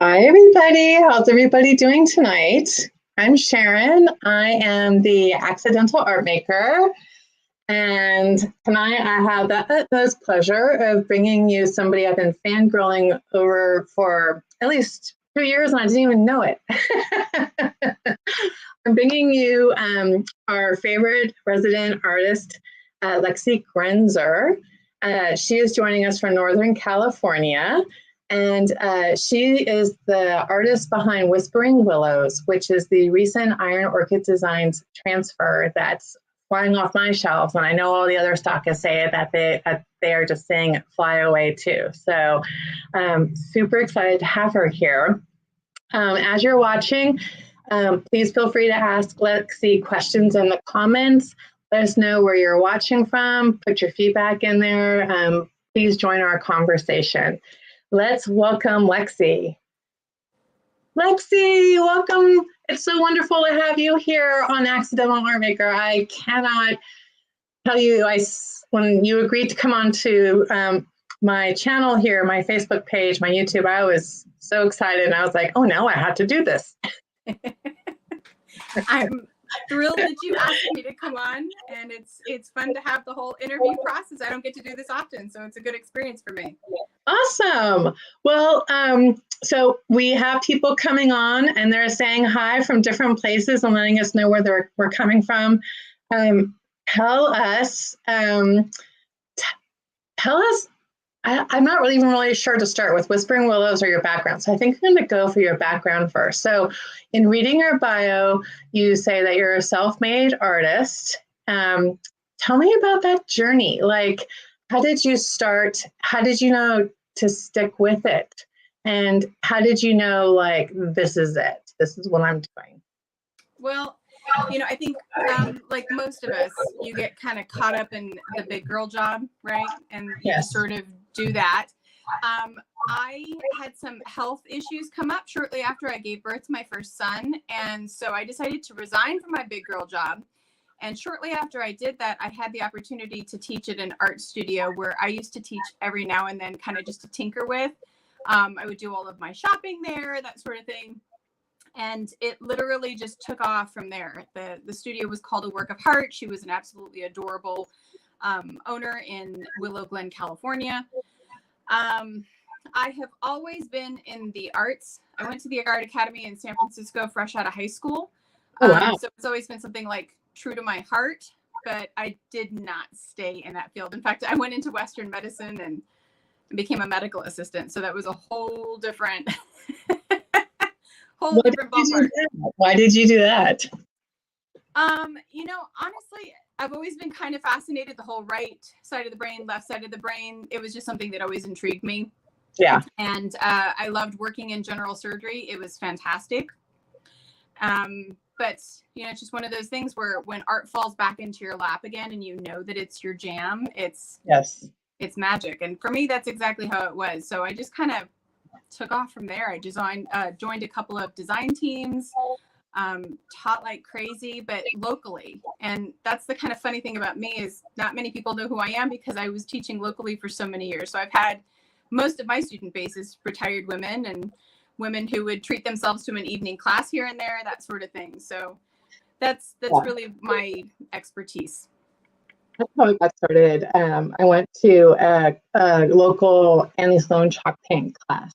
Hi, everybody. How's everybody doing tonight? I'm Sharon. I am the accidental art maker. And tonight I have the utmost pleasure of bringing you somebody I've been fangirling over for at least 2 years and I didn't even know it. I'm bringing you our favorite resident artist, Lexi Grenzer. She is joining us from Northern California. And she is the artist behind Whispering Willows, which is the recent Iron Orchid Designs transfer that's flying off my shelves. And I know all the other stockists say that they are just saying fly away too. So super excited to have her here. As you're watching, please feel free to ask Lexi questions in the comments. Let us know where you're watching from. Put your feedback in there. Please join our conversation. Let's welcome Lexi. Lexi, welcome. It's so wonderful to have you here on Accidental Art Maker. I cannot tell you, when you agreed to come on to my channel here, my Facebook page, my YouTube, I was so excited. And I was like, oh no, I have to do this. I'm thrilled that you asked me to come on, and it's fun to have the whole interview process. I don't get to do this often, so it's a good experience for me. Awesome. Well, so we have people coming on and they're saying hi from different places and letting us know where we're coming from. Tell us, I'm not even really sure to start with Whispering Willows or your background. So I think I'm going to go for your background first. So in reading your bio, you say that you're a self-made artist. Tell me about that journey. Like, how did you start? How did you know to stick with it? And how did you know, like, this is it? This is what I'm doing? Well, I think like most of us, you get kind of caught up in the big girl job, right? And you just sort of do that. I had some health issues come up shortly after I gave birth to my first son. And so I decided to resign from my big girl job. And shortly after I did that, I had the opportunity to teach at an art studio where I used to teach every now and then, kind of just to tinker with. I would do all of my shopping there, that sort of thing. And it literally just took off from there. The studio was called A Work of Heart. She was an absolutely adorable owner in Willow, California. I have always been in the arts. I went to the Art Academy in San Francisco fresh out of high school. Oh, wow. So it's always been something like true to my heart, but I did not stay in that field. In fact, I went into Western medicine and became a medical assistant. So that was a whole different, different ballpark. Why did you do that? Honestly, I've always been kind of fascinated, the whole right side of the brain, left side of the brain. It was just something that always intrigued me. Yeah. And I loved working in general surgery. It was fantastic. But, it's just one of those things where when art falls back into your lap again and you know that it's your jam, it's magic. And for me, that's exactly how it was. So I just kind of took off from there. I joined a couple of design teams, taught like crazy, but locally. And that's the kind of funny thing about me is not many people know who I am because I was teaching locally for so many years. So I've had most of my student base is retired women and women who would treat themselves to an evening class here and there, that sort of thing. So that's really my expertise. That's how I got started. I went to a local Annie Sloan chalk paint class.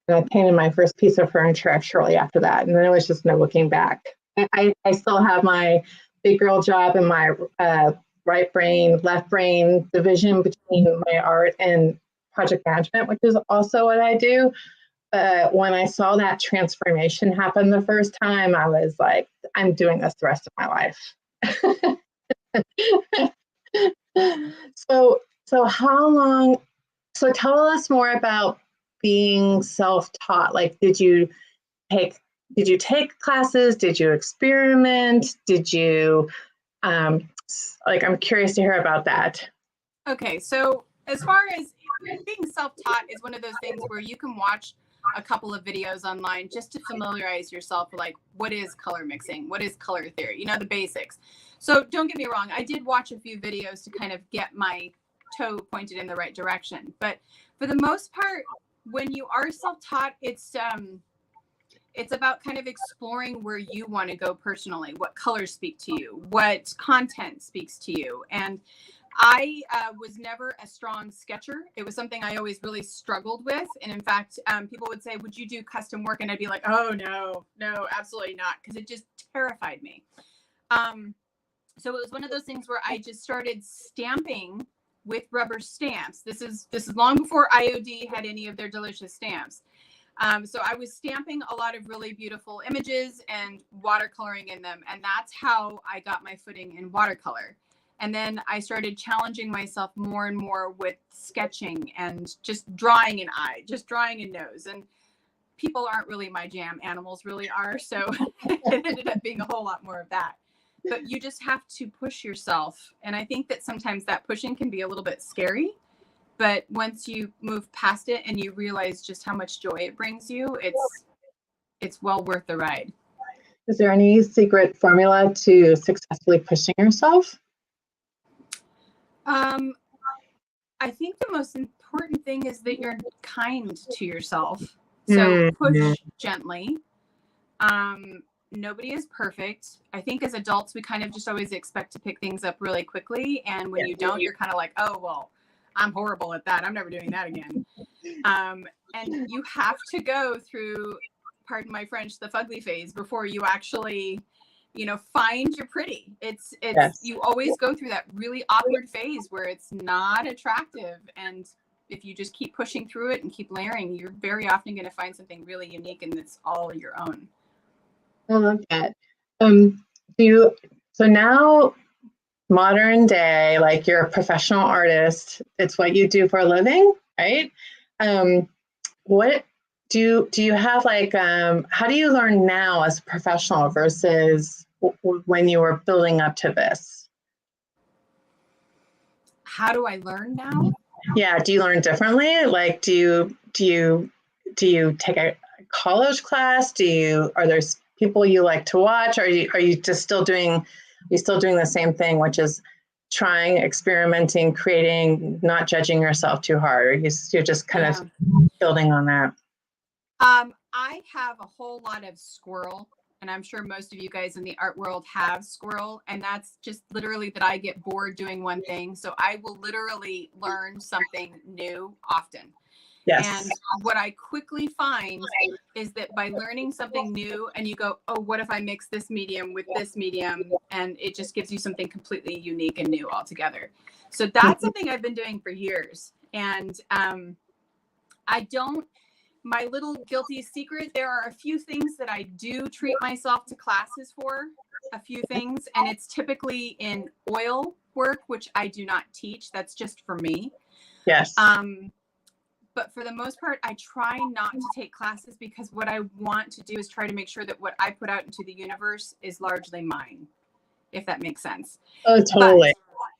And I painted my first piece of furniture shortly after that. And then it was just no looking back. I still have my big girl job and my right brain, left brain division between my art and project management, which is also what I do. But when I saw that transformation happen the first time, I was like, I'm doing this the rest of my life. So how long, so tell us more about being self-taught. Like, did you take classes? Did you experiment? Did you, I'm curious to hear about that. Okay. So as far as being self-taught is one of those things where you can watch a couple of videos online just to familiarize yourself with like, what is color mixing? What is color theory? The basics. So don't get me wrong. I did watch a few videos to kind of get my toe pointed in the right direction. But for the most part, when you are self-taught, it's about kind of exploring where you want to go personally, what colors speak to you, what content speaks to you. And I was never a strong sketcher. It was something I always really struggled with. And in fact, people would say, would you do custom work? And I'd be like, oh, no, absolutely not. Because it just terrified me. So it was one of those things where I just started stamping with rubber stamps. This is long before IOD had any of their delicious stamps. So I was stamping a lot of really beautiful images and watercoloring in them. And that's how I got my footing in watercolor. And then I started challenging myself more and more with sketching and just drawing an eye, just drawing a nose. And people aren't really my jam. Animals really are. So it ended up being a whole lot more of that. But you just have to push yourself. And I think that sometimes that pushing can be a little bit scary. But once you move past it and you realize just how much joy it brings you, it's well worth the ride. Is there any secret formula to successfully pushing yourself? I think the most important thing is that you're kind to yourself. So push gently. Nobody is perfect. I think as adults, we kind of just always expect to pick things up really quickly. And when you don't, you're kind of like, oh, well, I'm horrible at that. I'm never doing that again. And you have to go through, pardon my French, the fugly phase before you actually, find your pretty. It's yes. You always go through that really awkward phase where it's not attractive. And if you just keep pushing through it and keep layering, you're very often going to find something really unique and it's all your own. I love that. So now, modern day, like you're a professional artist, it's what you do for a living, right? What do you have like, how do you learn now as a professional versus when you were building up to this? How do I learn now? Yeah, do you learn differently? Like, do you take a college class? Are there people you like to watch? Are you just still doing the same thing, which is trying, experimenting, creating, not judging yourself too hard? Or you're just kind of building on that? I have a whole lot of squirrel, and I'm sure most of you guys in the art world have squirrel, and that's just literally that I get bored doing one thing. So I will literally learn something new often. Yes. And what I quickly find is that by learning something new and you go, oh, what if I mix this medium with this medium? And it just gives you something completely unique and new altogether. So that's something I've been doing for years. And my little guilty secret, there are a few things that I do treat myself to classes for, a few things. And it's typically in oil work, which I do not teach. That's just for me. Yes. But for the most part, I try not to take classes because what I want to do is try to make sure that what I put out into the universe is largely mine, if that makes sense. Oh, totally.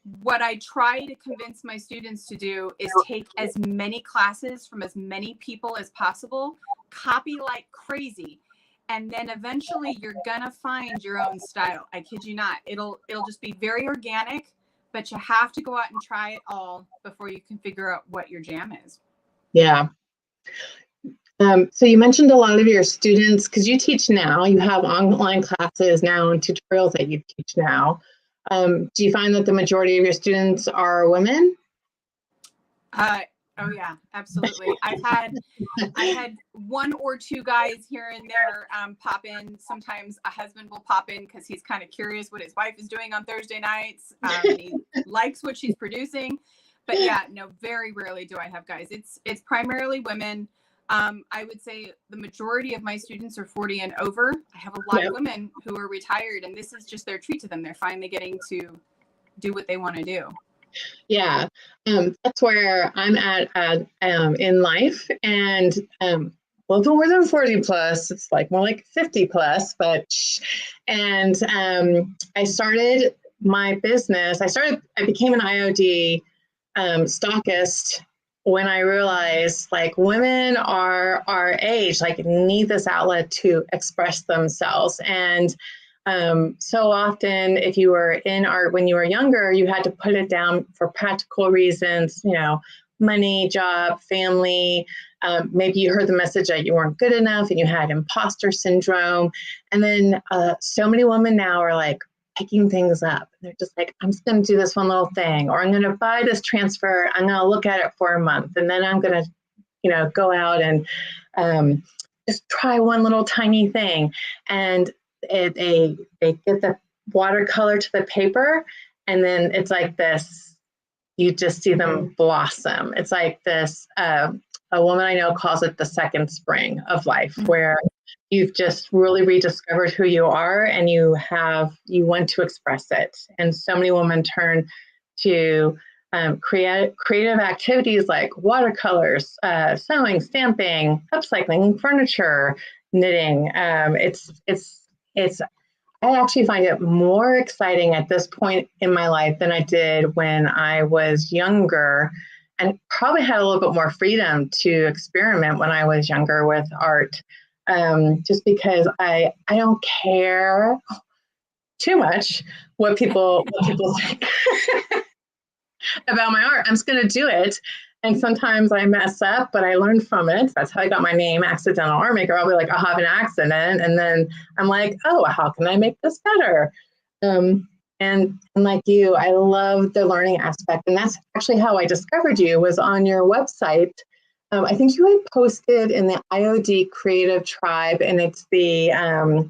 But what I try to convince my students to do is take as many classes from as many people as possible, copy like crazy, and then eventually you're gonna find your own style. I kid you not. It'll just be very organic, but you have to go out and try it all before you can figure out what your jam is. Yeah. So you mentioned a lot of your students, because you teach now, you have online classes now and tutorials that you teach now. Do you find that the majority of your students are women? Oh yeah, absolutely. I had one or two guys here and there pop in. Sometimes a husband will pop in because he's kind of curious what his wife is doing on Thursday nights. And he likes what she's producing. But yeah, no, very rarely do I have guys. It's primarily women. I would say the majority of my students are 40 and over. I have a lot of women who are retired, and this is just their treat to them. They're finally getting to do what they want to do. Yeah, that's where I'm at in life, and well, more than 40 plus, it's like more like 50 plus, and I started my business. I became an IOD stockist when I realized like women our age like need this outlet to express themselves. And so often if you were in art when you were younger, you had to put it down for practical reasons, money, job, family. Maybe you heard the message that you weren't good enough and you had imposter syndrome. And then so many women now are like picking things up. They're just like, I'm just going to do this one little thing, or I'm going to buy this transfer. I'm going to look at it for a month, and then I'm going to, go out and just try one little tiny thing. And they get the watercolor to the paper, and then it's like this, you just see them blossom. It's like this, a woman I know calls it the second spring of life, where you've just really rediscovered who you are, and you want to express it. And so many women turn to creative activities like watercolors, sewing, stamping, upcycling, furniture, knitting. I actually find it more exciting at this point in my life than I did when I was younger, and probably had a little bit more freedom to experiment when I was younger with art. Just because I don't care too much what people think about my art. I'm just going to do it. And sometimes I mess up, but I learn from it. That's how I got my name, Accidental Art Maker. I'll be like, I'll have an accident. And then I'm like, oh, how can I make this better? And like you, I love the learning aspect. And that's actually how I discovered you, was on your website. I think you had posted in the IOD Creative Tribe, and it's the, I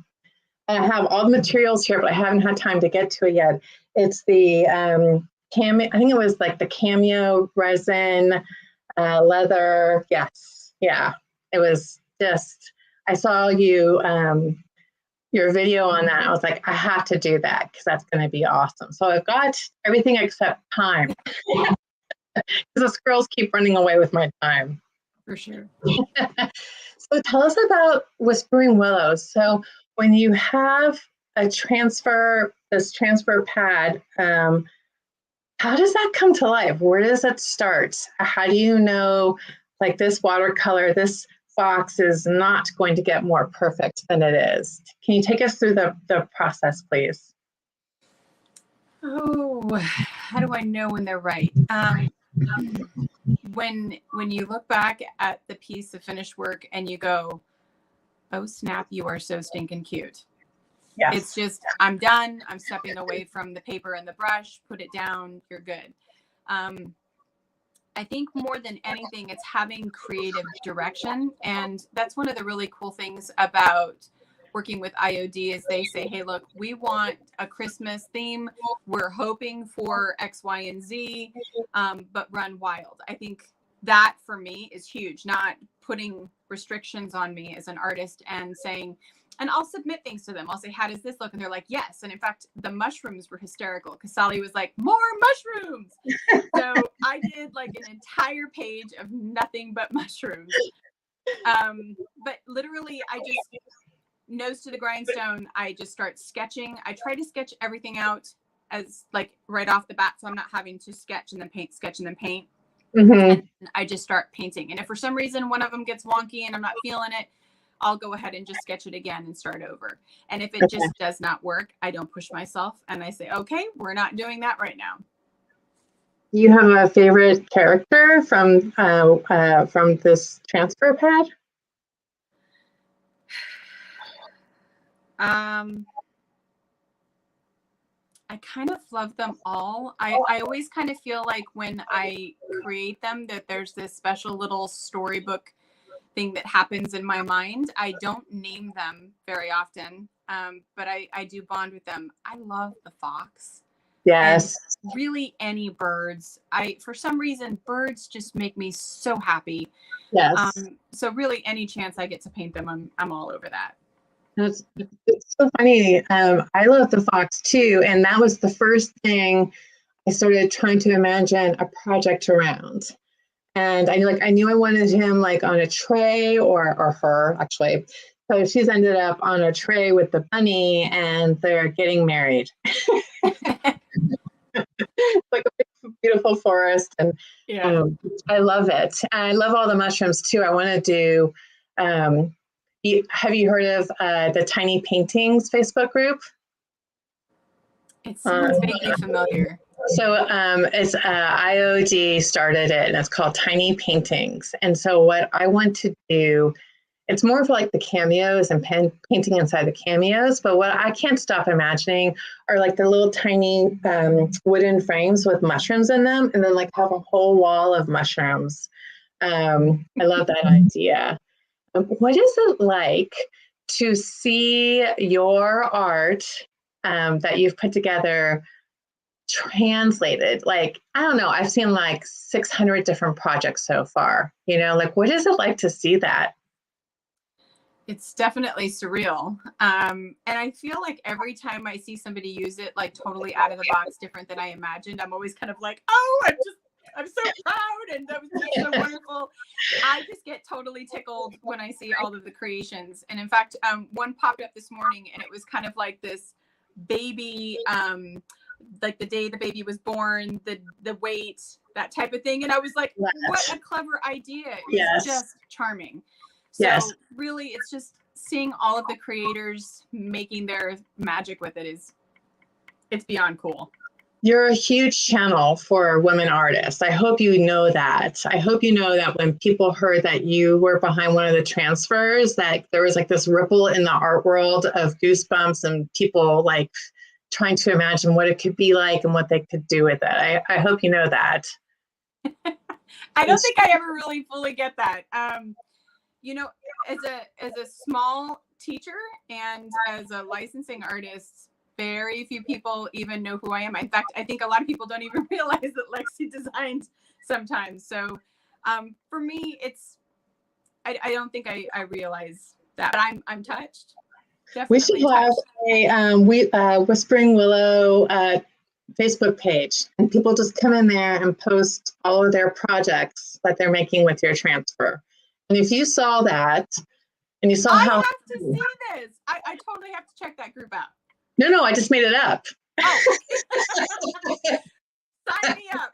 have all the materials here, but I haven't had time to get to it yet. It's the cameo, I think it was like the cameo resin, leather. Yes. Yeah. It was just, I saw you, your video on that. I was like, I have to do that because that's going to be awesome. So I've got everything except time, because the squirrels keep running away with my time. For sure. So tell us about Whispering Willows. So when you have this transfer pad, how does that come to life? Where does it start? How do you know, like, this watercolor, this fox is not going to get more perfect than it is? Can you take us through the process, please? Oh, how do I know when they're right? When you look back at the piece of finished work and you go, oh snap, you are so stinking cute. Yes. It's just, I'm done. I'm stepping away from the paper and the brush, put it down. You're good. I think more than anything, it's having creative direction. And that's one of the really cool things about working with IOD is they say, hey, look, we want a Christmas theme. We're hoping for X, Y, and Z, but run wild. I think that for me is huge, not putting restrictions on me as an artist and saying, and I'll submit things to them. I'll say, how does this look? And they're like, yes. And in fact, the mushrooms were hysterical because Sally was like, more mushrooms. So I did like an entire page of nothing but mushrooms. But literally, I just, nose to the grindstone, I just start sketching. I try to sketch everything out as like right off the bat, so I'm not having to sketch and then paint, sketch and then paint. And I just start painting. And if for some reason one of them gets wonky and I'm not feeling it, I'll go ahead and just sketch it again and start over. And if it just does not work, I don't push myself and I say, okay, we're not doing that right now. Do you have a favorite character from this transfer pad? I kind of love them all. I always kind of feel like when I create them that there's this special little storybook thing that happens in my mind. I don't name them very often, but I do bond with them. I love the fox. Yes. And really any birds. For some reason, birds just make me so happy. Yes. So really any chance I get to paint them, I'm all over that. It's so funny. I love the fox too. And that was the first thing I started trying to imagine a project around. And I knew I wanted him like on a tray or her actually. So she's ended up on a tray with the bunny and they're getting married. It's like a big, beautiful forest. And I love it. And I love all the mushrooms too. I want to do, have you heard of the Tiny Paintings Facebook group? It sounds vaguely familiar. So it's IOD started it, and it's called Tiny Paintings. And so what I want to do, it's more of like the cameos and painting inside the cameos. But what I can't stop imagining are like the little tiny wooden frames with mushrooms in them, and then like have a whole wall of mushrooms. I love that idea. What is it like to see your art that you've put together translated? Like, I don't know, I've seen like 600 different projects so far, like what is it like to see that? It's definitely surreal. And I feel like every time I see somebody use it, like totally out of the box, different than I imagined, I'm always kind of like, oh, I'm so proud. And that was just so wonderful. I just get totally tickled when I see all of the creations. And in fact, one popped up this morning, and it was kind of like this baby, like the day the baby was born, the weight, that type of thing. And I was like, Yes. what a clever idea. It was Yes. just charming. So Yes. really, it's just seeing all of the creators making their magic with it it's beyond cool. You're a huge channel for women artists. I hope you know that. I hope you know that when people heard that you were behind one of the transfers, that there was like this ripple in the art world of goosebumps and people like trying to imagine what it could be like and what they could do with it. I hope you know that. I don't think I ever really fully get that. As a small teacher and as a licensing artist, very few people even know who I am. In fact, I think a lot of people don't even realize that Lexi designs sometimes. So for me, I don't think I realize that, but I'm touched. Definitely we should have a Whispering Willow Facebook page, and people just come in there and post all of their projects that they're making with your transfer. And if you saw that, and you saw I how— have to see this. I totally have to check that group out. No, I just made it up. Oh, okay. Sign me up.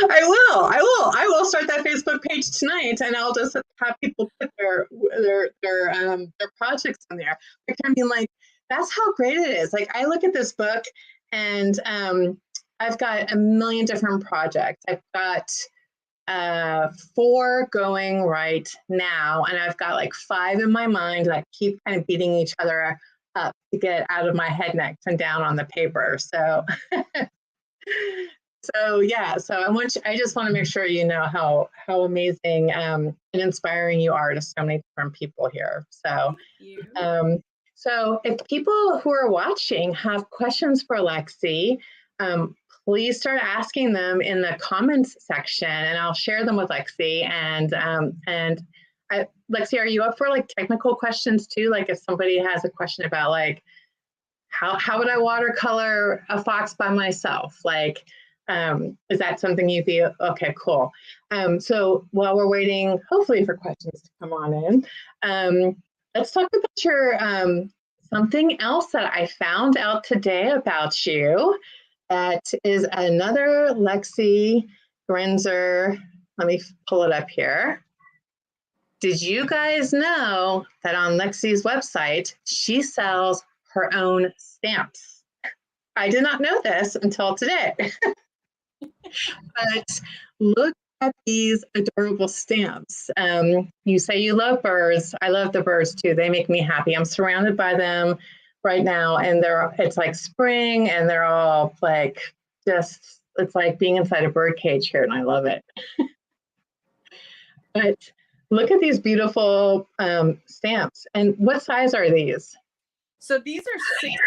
I will start that Facebook page tonight, and I'll just have people put their projects in there. I mean, like, that's how great it is. Like, I look at this book, and I've got a million different projects. I've got 4 going right now, and I've got like 5 in my mind that keep kind of beating each other up to get out of my head next and down on the paper. So I just want to make sure you know how amazing and inspiring you are to so many different people here. So so if people who are watching have questions for Lexi, please start asking them in the comments section, and I'll share them with Lexi. And Lexi, are you up for like technical questions too? Like if somebody has a question about like how would I watercolor a fox by myself? Like, is that something you'd be okay? Cool. So while we're waiting, hopefully for questions to come on in, let's talk about your something else that I found out today about you. That is another Lexi Grenzer. Let me pull it up here. Did you guys know that on Lexi's website, she sells her own stamps? I did not know this until today. But look at these adorable stamps. You say you love birds. I love the birds too. They make me happy. I'm surrounded by them right now, and it's like spring, and they're all like it's like being inside a bird cage here, and I love it. But look at these beautiful stamps. And what size are these? So these are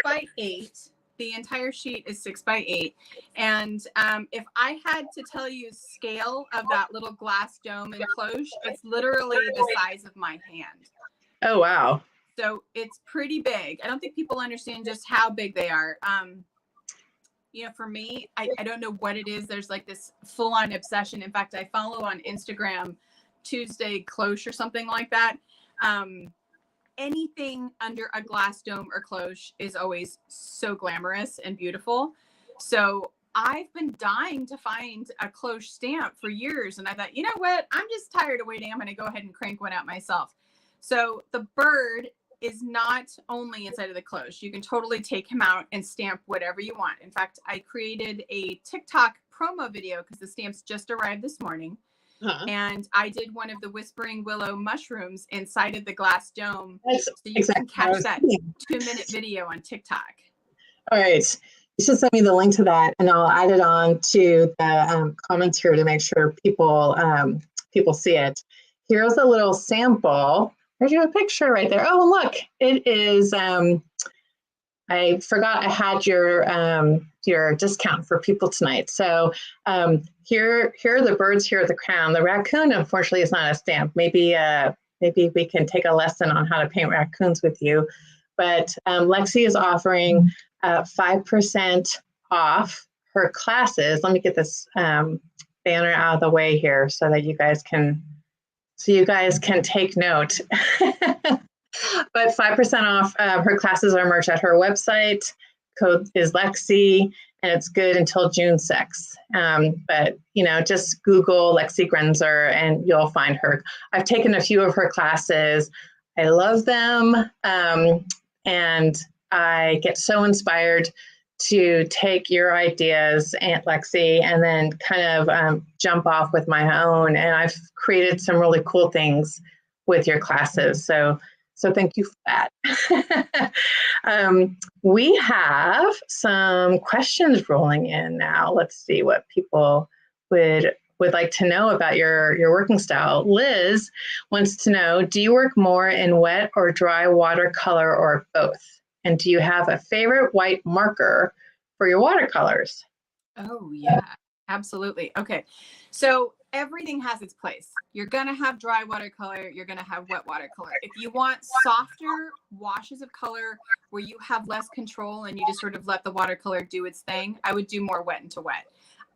6x8. The entire sheet is 6x8. And if I had to tell you scale of that little glass dome and cloche, it's literally the size of my hand. Oh, wow. So it's pretty big. I don't think people understand just how big they are. For me, I don't know what it is. There's like this full-on obsession. In fact, I follow on Instagram Tuesday Cloche or something like that. Anything under a glass dome or cloche is always so glamorous and beautiful. So I've been dying to find a cloche stamp for years. And I thought, you know what? I'm just tired of waiting. I'm going to go ahead and crank one out myself. So the bird is not only inside of the clothes. You can totally take him out and stamp whatever you want. In fact, I created a TikTok promo video because the stamps just arrived this morning. And I did one of the Whispering Willow mushrooms inside of the glass dome. That's so you exactly can catch that 2-minute video on TikTok. All right. You should send me the link to that, and I'll add it on to the comments here to make sure people see it. Here's a little sample. There's your picture right there. Oh, look, it is. I forgot I had your discount for people tonight. So here are the birds. Here are the crown. The raccoon, unfortunately, is not a stamp. Maybe we can take a lesson on how to paint raccoons with you. But Lexi is offering 5% off her classes. Let me get this banner out of the way here so that you guys can take note. But 5% off her classes are merch at her website. Code is Lexi, and it's good until June 6th. But just Google Lexi Grenzer and you'll find her. I've taken a few of her classes. I love them, and I get so inspired to take your ideas, Aunt Lexi, and then kind of jump off with my own. And I've created some really cool things with your classes. So thank you for that. We have some questions rolling in now. Let's see what people would like to know about your working style. Liz wants to know, do you work more in wet or dry watercolor or both? And do you have a favorite white marker for your watercolors? Oh, yeah, absolutely. Okay, so everything has its place. You're going to have dry watercolor. You're going to have wet watercolor. If you want softer washes of color where you have less control and you just sort of let the watercolor do its thing, I would do more wet into wet.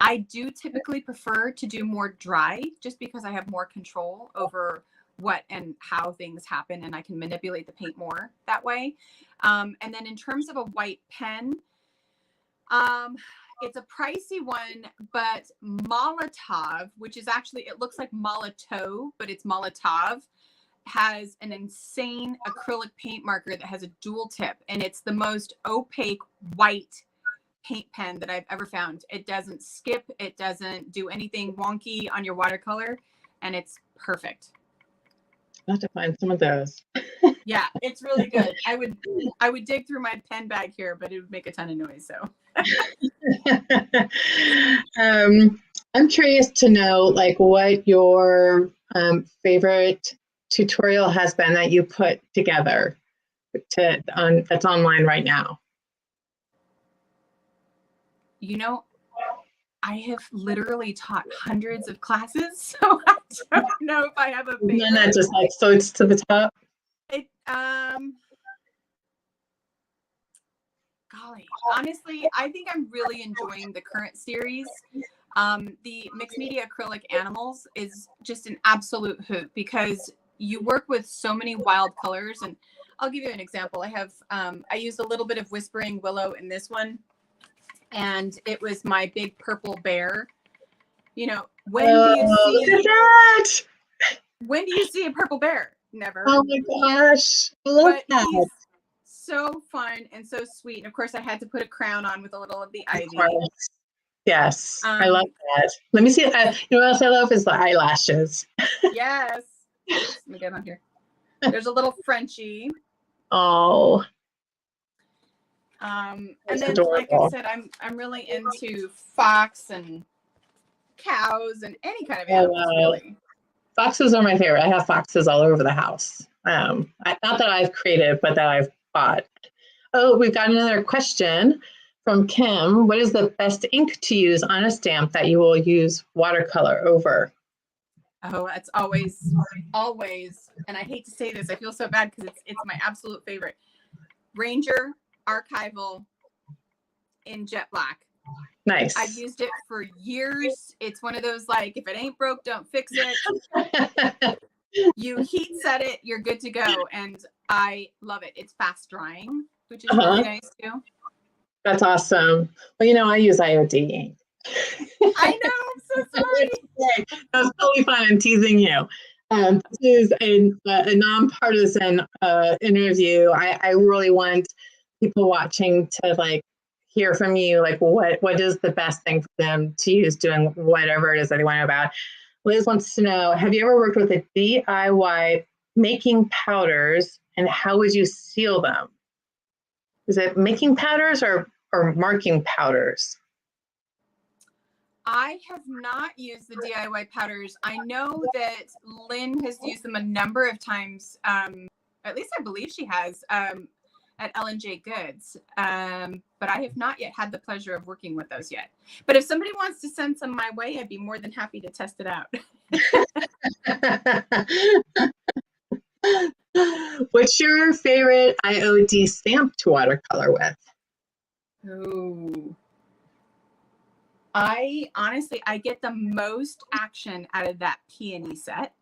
I do typically prefer to do more dry just because I have more control over what and how things happen, and I can manipulate the paint more that way. And then in terms of a white pen, it's a pricey one, but Molotov, which is actually, it looks like Molotov, but it's Molotov, has an insane acrylic paint marker that has a dual tip, and it's the most opaque white paint pen that I've ever found. It doesn't skip, it doesn't do anything wonky on your watercolor, and it's perfect. I'll have to find some of those. Yeah, it's really good. I would dig through my pen bag here, but it would make a ton of noise. So I'm curious to know, like, what your favorite tutorial has been that you put together that's online right now. I have literally taught hundreds of classes, so I don't know if I have a favorite. And that just like floats to the top. Golly, honestly, I think I'm really enjoying the current series. The mixed media acrylic animals is just an absolute hoot because you work with so many wild colors. And I'll give you an example. I used a little bit of Whispering Willow in this one, and it was my big purple bear. When do you see a purple bear? Never. Oh my gosh, I love that. He's so fun and so sweet. And of course, I had to put a crown on with a little of the ivy. Yes, I love that. Let me see. You know what else I love is the eyelashes. Yes. Let me get on here. There's a little Frenchie. Oh. And then, like I said, I'm really into fox and cows and any kind of animals, really. Foxes are my favorite. I have foxes all over the house. Not that I've created, but that I've bought. Oh, we've got another question from Kim. What is the best ink to use on a stamp that you will use watercolor over? Oh, that's always, and I hate to say this, I feel so bad because it's my absolute favorite. Ranger Archival in jet black. Nice. I've used it for years. It's one of those, like, if it ain't broke, don't fix it. You heat set it, you're good to go. And I love it. It's fast drying, which is really nice too. That's awesome. Well, I use IOD ink. I know. I'm so sorry. That was totally fun. I'm teasing you. This is a nonpartisan interview. I really want people watching to like hear from you, like what is the best thing for them to use doing whatever it is that they want to know about. Liz wants to know, have you ever worked with a DIY making powders, and how would you seal them? Is it making powders or marking powders? I have not used the DIY powders. I know that Lynn has used them a number of times. At least I believe she has at L&J Goods. But I have not yet had the pleasure of working with those yet. But if somebody wants to send some my way, I'd be more than happy to test it out. What's your favorite IOD stamp to watercolor with? Ooh. I get the most action out of that peony set.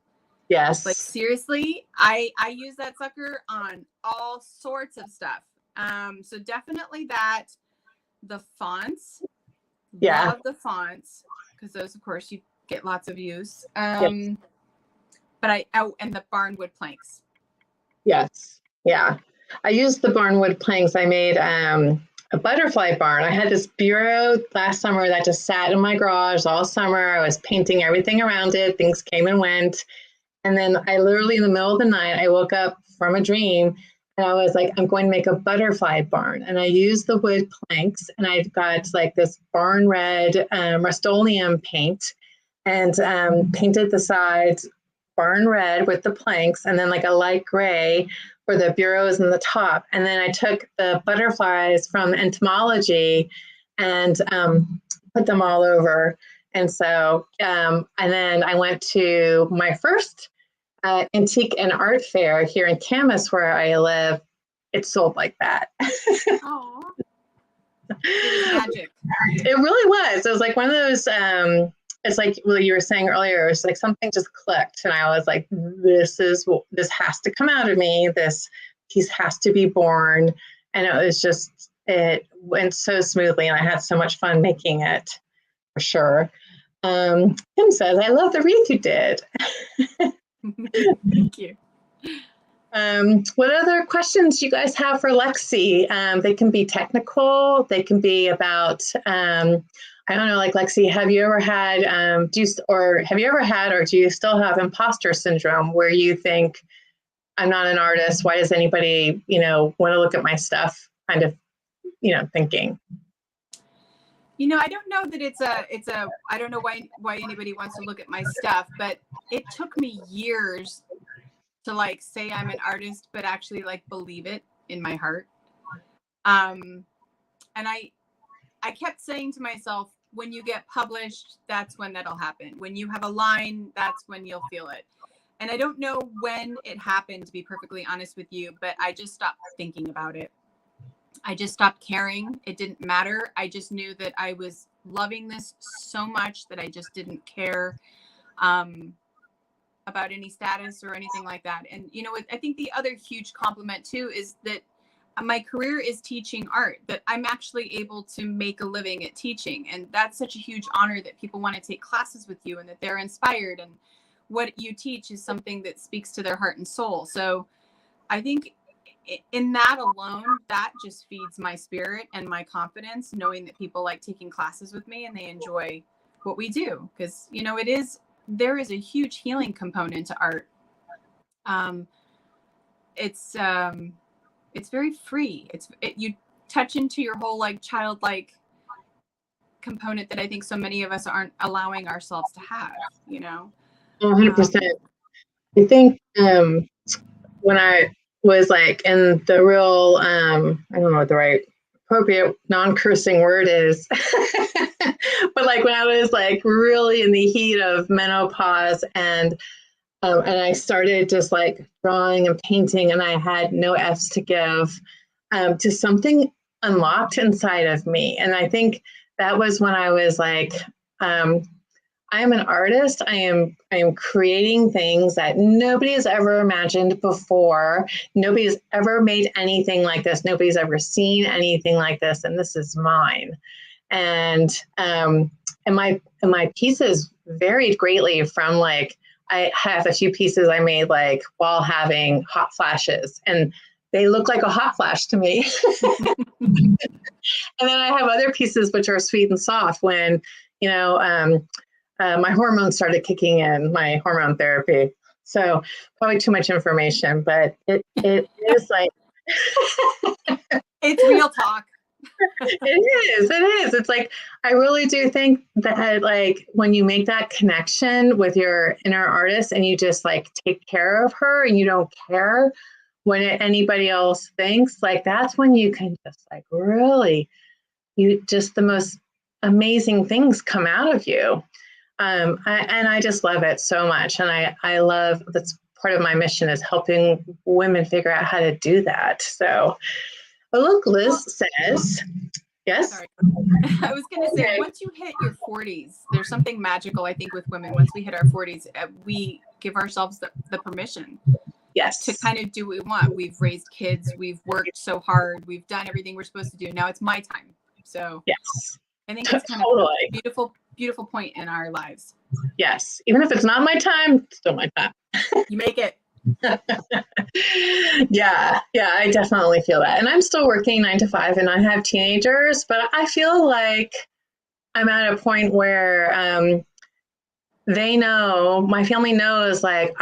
Yes. Like seriously, I use that sucker on all sorts of stuff. So definitely that. The fonts. Yeah. Love the fonts because those, of course, you get lots of use. Yes. But and the barnwood planks. Yes. Yeah. I used the barnwood planks. I made a butterfly barn. I had this bureau last summer that just sat in my garage all summer. I was painting everything around it. Things came and went. And then I literally in the middle of the night, I woke up from a dream and I was like, I'm going to make a butterfly barn. And I used the wood planks and I got like this barn red Rust-Oleum paint and painted the sides barn red with the planks and then like a light gray for the bureaus and the top. And then I took the butterflies from entomology and put them all over. And so, and then I went to my first antique and art fair here in Camas where I live. It sold like that. Aww. It was magic. It really was. It was like one of those, it's like well, you were saying earlier, it's like something just clicked. And I was like, this has to come out of me. This piece has to be born. And it was just, it went so smoothly and I had so much fun making it for sure. Tim says, I love the wreath you did. Thank you. What other questions you guys have for Lexi? They can be technical. They can be about, I don't know, like Lexi, have you ever had, or do you still have imposter syndrome where you think, I'm not an artist. Why does anybody, want to look at my stuff? Kind of, thinking. I don't know that I don't know why anybody wants to look at my stuff, but it took me years to like say I'm an artist, but actually like believe it in my heart. And I kept saying to myself, when you get published, that's when that'll happen. When you have a line, that's when you'll feel it. And I don't know when it happened, to be perfectly honest with you, but I just stopped thinking about it. I just stopped caring. It didn't matter. I just knew that I was loving this so much that I just didn't care about any status or anything like that. And, I think the other huge compliment too is that my career is teaching art, that I'm actually able to make a living at teaching. And that's such a huge honor that people want to take classes with you and that they're inspired. And what you teach is something that speaks to their heart and soul. So I think in that alone, that just feeds my spirit and my confidence, knowing that people like taking classes with me and they enjoy what we do. Because, there is a huge healing component to art. It's very free. You touch into your whole like childlike component that I think so many of us aren't allowing ourselves to have, 100%. I think when I was like in the real, I don't know what the right appropriate non-cursing word is, but like when I was like really in the heat of menopause and I started just like drawing and painting and I had no F's to give, to something unlocked inside of me. And I think that was when I was like, I am an artist. I am creating things that nobody has ever imagined before. Nobody's ever made anything like this. Nobody's ever seen anything like this, and this is mine. And my pieces varied greatly from like I have a few pieces I made like while having hot flashes, and they look like a hot flash to me. And then I have other pieces which are sweet and soft when, you know, my hormones started kicking in, my hormone therapy. So probably too much information, but it is like. It's real talk. It is. It's like, I really do think that like when you make that connection with your inner artist and you just like take care of her and you don't care what anybody else thinks, like that's when you can just like really, you just the most amazing things come out of you. I just love it so much. And I love, that's part of my mission is helping women figure out how to do that. So, oh, look, Liz says, yes. Sorry. I was going to say, once you hit your 40s, there's something magical, I think, with women. Once we hit our 40s, we give ourselves the permission. Yes. To kind of do what we want. We've raised kids. We've worked so hard. We've done everything we're supposed to do. Now it's my time. So yes, I think it's kind of a beautiful, beautiful point in our lives. Yes. Even if it's not my time, it's still my time. You make it. Yeah, I definitely feel that. And I'm still working 9 to 5 and I have teenagers, but I feel like I'm at a point where they know, my family knows, like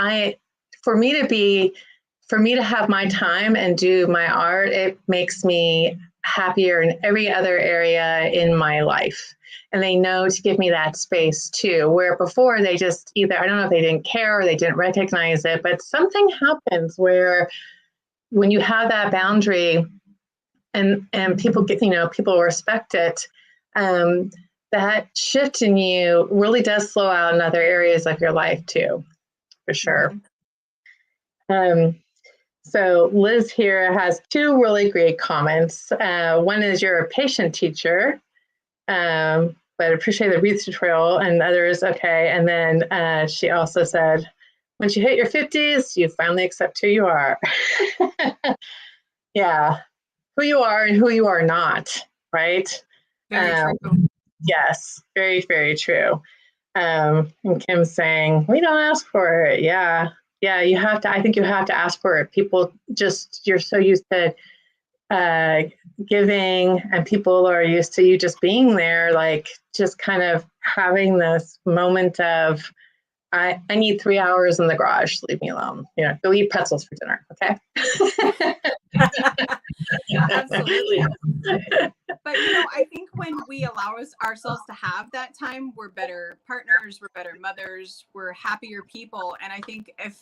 for me to have my time and do my art, it makes me happier in every other area in my life. And they know to give me that space too, where before they just either, I don't know if they didn't care or they didn't recognize it, but something happens where when you have that boundary and people get, people respect it, that shift in you really does slow out in other areas of your life too, for sure. So Liz here has 2 really great comments. One is, you're a patient teacher, but I appreciate the wreath tutorial, and others, okay. And then she also said, once you hit your 50s, you finally accept who you are. Yeah, who you are and who you are not, right? Very true. Yes, very, very true. And Kim's saying, we don't ask for it. Yeah, you have to, I think you have to ask for it. People just, you're so used to giving, and people are used to you just being there, like just kind of having this moment of, I need 3 hours in the garage, leave me alone. Go eat pretzels for dinner, okay? Absolutely. But I think when we allow ourselves to have that time, we're better partners, we're better mothers, we're happier people. And I think if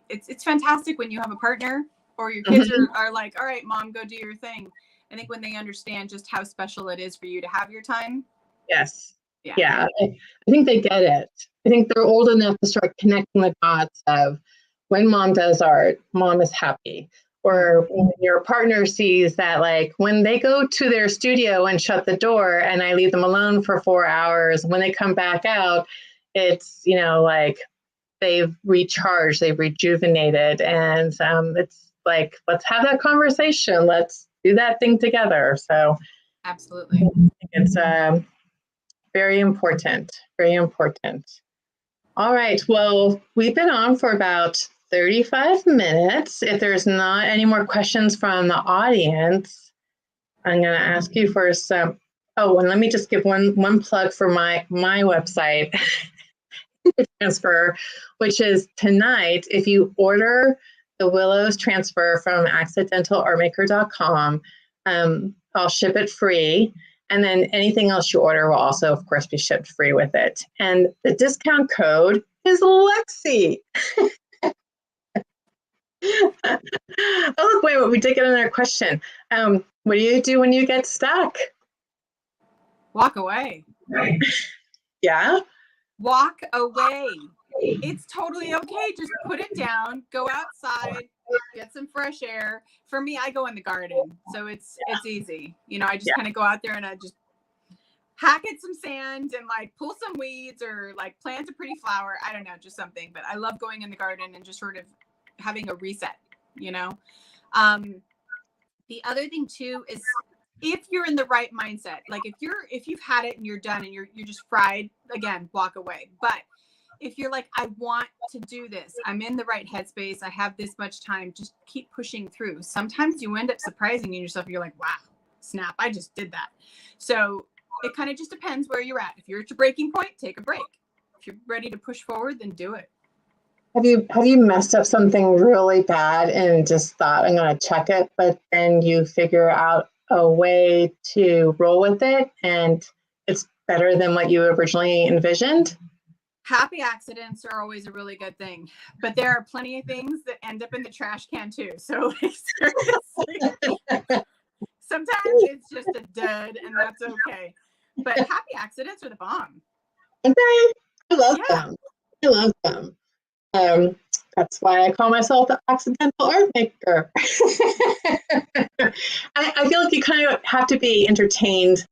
it's fantastic when you have a partner or your kids are like, all right, mom, go do your thing. I think when they understand just how special it is for you to have your time. Yes. Yeah. I think they get it. I think they're old enough to start connecting the dots of when mom does art, mom is happy. Or when your partner sees that, like when they go to their studio and shut the door and I leave them alone for 4 hours, when they come back out, it's, like they've recharged, they've rejuvenated. And it's like, let's have that conversation. Let's do that thing together. So absolutely. It's very important, very important. All right. Well, we've been on for about 35 minutes. If there's not any more questions from the audience, I'm going to ask you for some. Oh, and let me just give one plug for my website, transfer, which is tonight. If you order the Willow's transfer from accidentalartmaker.com, I'll ship it free. And then anything else you order will also, of course, be shipped free with it. And the discount code is Lexi. Oh, look, wait, we did get another question. What do you do when you get stuck? Walk away. Yeah? Walk away. It's totally okay. Just put it down, go outside, get some fresh air. For me, I go in the garden. So it's easy. I just kind of go out there and I just hack at some sand and like pull some weeds or like plant a pretty flower. I don't know, just something. But I love going in the garden and just sort of having a reset, The other thing too is if you're in the right mindset, like if you've had it and you're done and you're just fried, again, walk away. But if you're like, I want to do this, I'm in the right headspace, I have this much time, just keep pushing through. Sometimes you end up surprising yourself. You're like, wow, snap, I just did that. So it kind of just depends where you're at. If you're at your breaking point, take a break. If you're ready to push forward, then do it. Have you messed up something really bad and just thought, I'm going to check it, but then you figure out a way to roll with it and it's better than what you originally envisioned? Happy accidents are always a really good thing, but there are plenty of things that end up in the trash can too. So seriously, sometimes it's just a dud and that's okay. But happy accidents are the bomb. Okay. I love them. I love them. That's why I call myself the accidental art maker. I feel like you kind of have to be entertained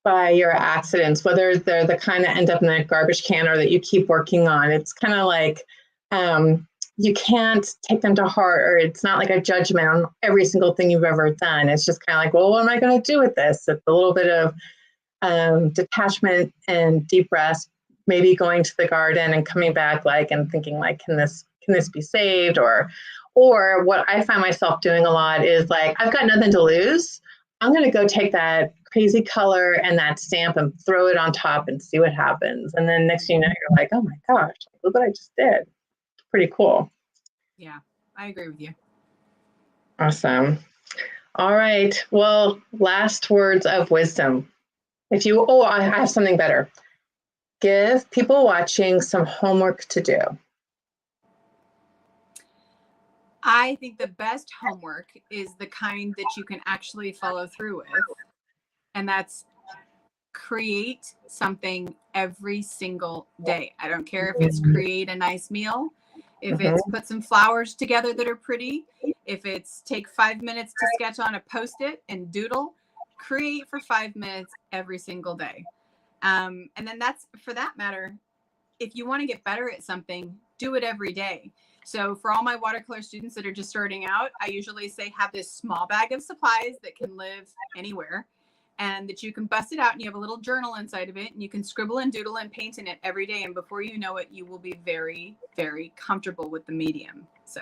by your accidents, whether they're the kind that end up in the garbage can or that you keep working on. It's kind of like you can't take them to heart, or it's not like a judgment on every single thing you've ever done. It's just kind of like, well, what am I going to do with this? It's a little bit of detachment and deep rest, maybe going to the garden and coming back and thinking can this be saved? Or what I find myself doing a lot is I've got nothing to lose. I'm going to go take that crazy color and that stamp and throw it on top and see what happens. And then next thing you know, you're like, oh my gosh, look what I just did. It's pretty cool. Yeah, I agree with you. Awesome. All right. Well, last words of wisdom. I have something better. Give people watching some homework to do. I think the best homework is the kind that you can actually follow through with. And that's create something every single day. I don't care if it's create a nice meal, if it's put some flowers together that are pretty, if it's take 5 minutes to sketch on a Post-it and doodle, create for 5 minutes every single day. And then that's, for that matter, if you want to get better at something, do it every day. So for all my watercolor students that are just starting out, I usually say have this small bag of supplies that can live anywhere and that you can bust it out and you have a little journal inside of it and you can scribble and doodle and paint in it every day. And before you know it, you will be very, very comfortable with the medium. So.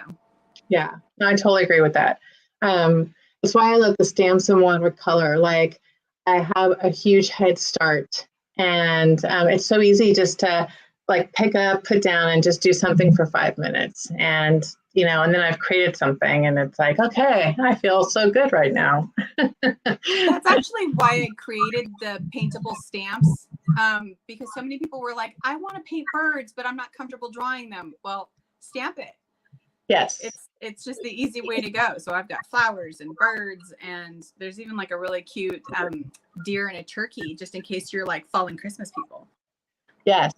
Yeah, I totally agree with that. That's why I love the stamps and watercolor. I have a huge head start and it's so easy just to pick up, put down, and just do something for 5 minutes. And, and then I've created something and it's okay, I feel so good right now. That's actually why I created the paintable stamps, because so many people were like, I want to paint birds, but I'm not comfortable drawing them. Well, stamp it. Yes. It's just the easy way to go. So I've got flowers and birds, and there's even a really cute deer and a turkey, just in case you're fallen Christmas people. Yes.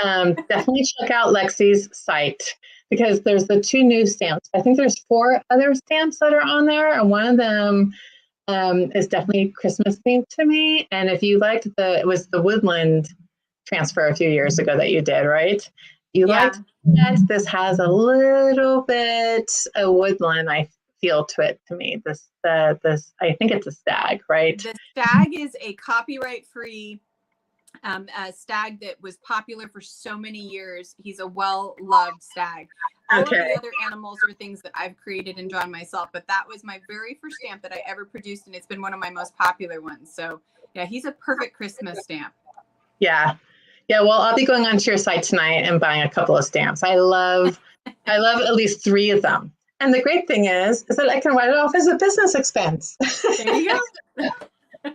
Definitely check out Lexi's site because there's the 2 new stamps. I think there's 4 other stamps that are on there, and one of them is definitely Christmas themed to me. And if you liked it was the woodland transfer a few years ago that you did, right? You liked that. This has a little bit of woodland, I feel, to it to me. This I think it's a stag, right? The stag is a copyright-free a stag that was popular for so many years. He's a well-loved stag. All of the other animals are things that I've created and drawn myself, but that was my very first stamp that I ever produced, and it's been one of my most popular ones. So yeah, he's a perfect Christmas stamp. Yeah. Well, I'll be going onto your site tonight and buying a couple of stamps. I love at least 3 of them. And the great thing is that I can write it off as a business expense. There you go.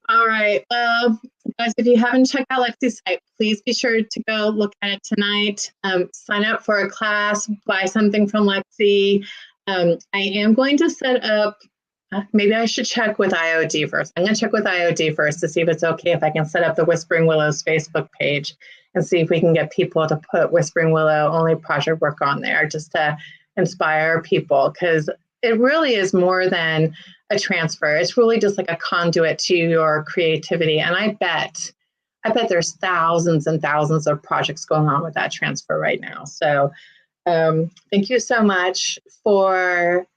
All right. Well, guys, if you haven't checked out Lexi's site, please be sure to go look at it tonight. Sign up for a class, buy something from Lexi. I am going to set up, maybe I should check with IOD first. I'm going to check with IOD first to see if it's okay if I can set up the Whispering Willows Facebook page and see if we can get people to put Whispering Willow only project work on there just to inspire people, because it really is more than a transfer. It's really just a conduit to your creativity. And I bet there's thousands and thousands of projects going on with that transfer right now. So thank you so much for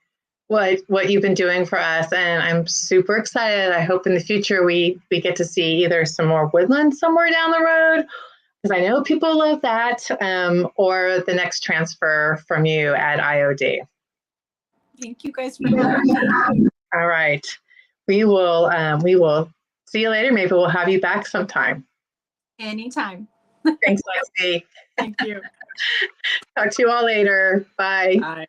what you've been doing for us. And I'm super excited. I hope in the future we get to see either some more woodland somewhere down the road, because I know people love that, or the next transfer from you at IOD. Thank you guys for having me. All right. We will see you later. Maybe we'll have you back sometime. Anytime. Thanks, Lexi. Thank you. Talk to you all later. Bye. Bye.